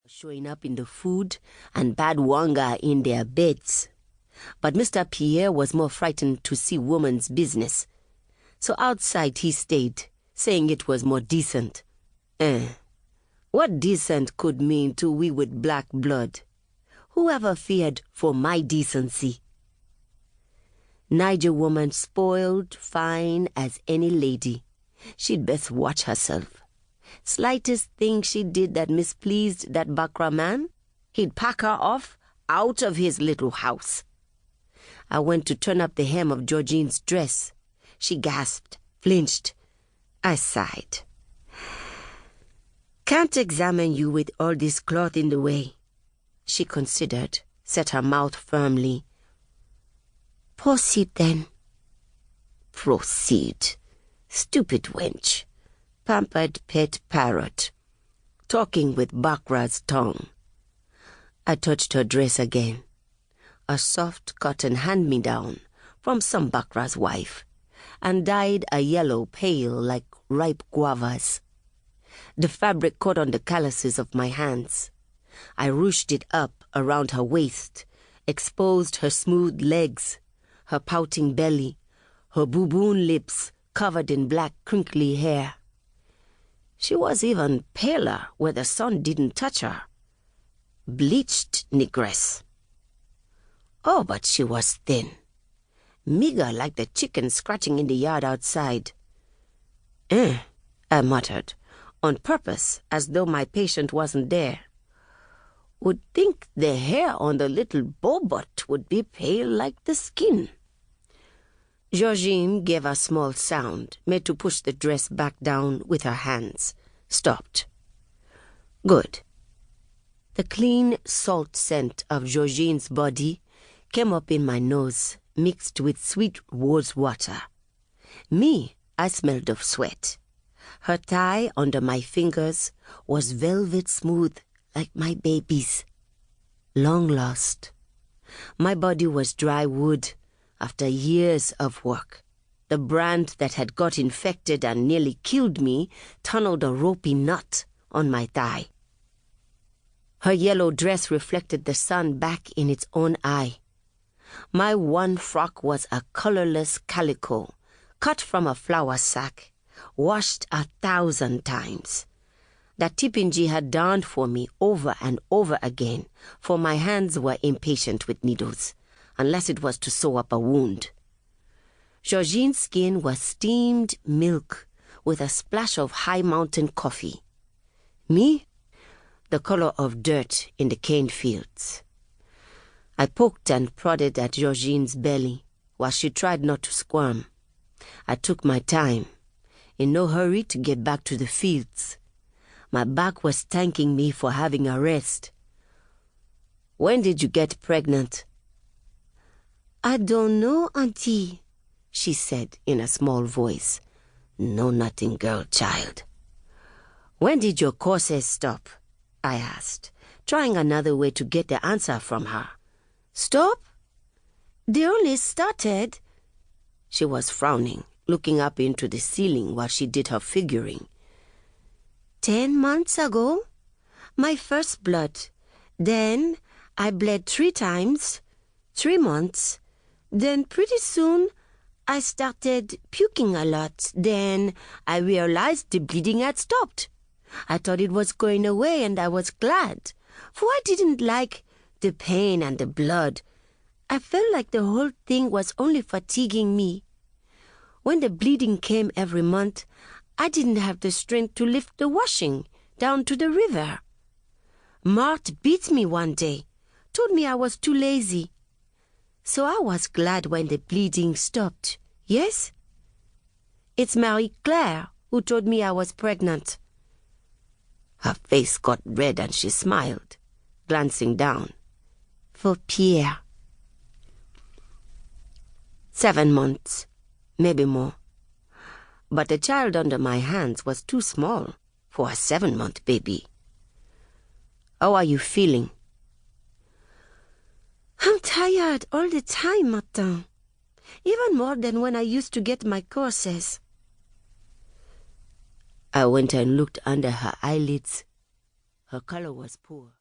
showing up in the food and bad wanga in their beds. But Mr. Pierre was more frightened to see woman's business. So outside he stayed, saying it was more decent. What decent could mean to we with black blood? Whoever feared for my decency? Niger woman spoiled, fine as any lady. She'd best watch herself. Slightest thing she did that mispleased that Bakra man, he'd pack her off out of his little house. I went to turn up the hem of Georgine's dress. She gasped, flinched. I sighed. Can't examine you with all this cloth in the way. She considered, set her mouth firmly. Proceed then. Proceed. Stupid wench. Pampered pet parrot. Talking with Bakra's tongue. I touched her dress again. A soft cotton hand-me-down from some Bakra's wife, and dyed a yellow pale like ripe guavas. The fabric caught on the calluses of my hands. I ruched it up around her waist, exposed her smooth legs, her pouting belly, her bouboon lips covered in black crinkly hair. She was even paler where the sun didn't touch her. Bleached negress. Oh, but she was thin. Meager like the chicken scratching in the yard outside. I muttered, on purpose, as though my patient wasn't there. Would think the hair on the little bobot would be pale like the skin. Georgine gave a small sound, made to push the dress back down with her hands. Stopped. Good. The clean salt scent of Georgine's body came up in my nose, mixed with sweet rose water. Me, I smelled of sweat. Her thigh under my fingers was velvet smooth like my baby's. Long lost. My body was dry wood after years of work. The brand that had got infected and nearly killed me tunneled a ropey knot on my thigh. Her yellow dress reflected the sun back in its own eye. My one frock was a colorless calico, cut from a flour sack, washed 1,000 times. That Tipinji had darned for me over and over again, for my hands were impatient with needles, unless it was to sew up a wound. Georgine's skin was steamed milk with a splash of high mountain coffee. Me, the color of dirt in the cane fields. I poked and prodded at Georgine's belly while she tried not to squirm. I took my time, in no hurry to get back to the fields. My back was thanking me for having a rest. When did you get pregnant? I don't know, Auntie, she said in a small voice. Know nothing, girl child. When did your courses stop? I asked, trying another way to get the answer from her. Stop? They only started. She was frowning, looking up into the ceiling while she did her figuring. 10 months ago, my first blood. Then I bled 3 times, 3 months. Then pretty soon, I started puking a lot. Then I realized the bleeding had stopped. I thought it was going away and I was glad, for I didn't like the pain and the blood. I felt like the whole thing was only fatiguing me. When the bleeding came every month, I didn't have the strength to lift the washing down to the river. Marthe beat me one day, told me I was too lazy. So I was glad when the bleeding stopped, yes? It's Marie-Claire who told me I was pregnant. Her face got red and she smiled, glancing down. For Pierre. 7 months, maybe more. But the child under my hands was too small for a 7-month baby. How are you feeling? I'm tired all the time, Martin. Even more than when I used to get my courses. I went and looked under her eyelids. Her color was poor.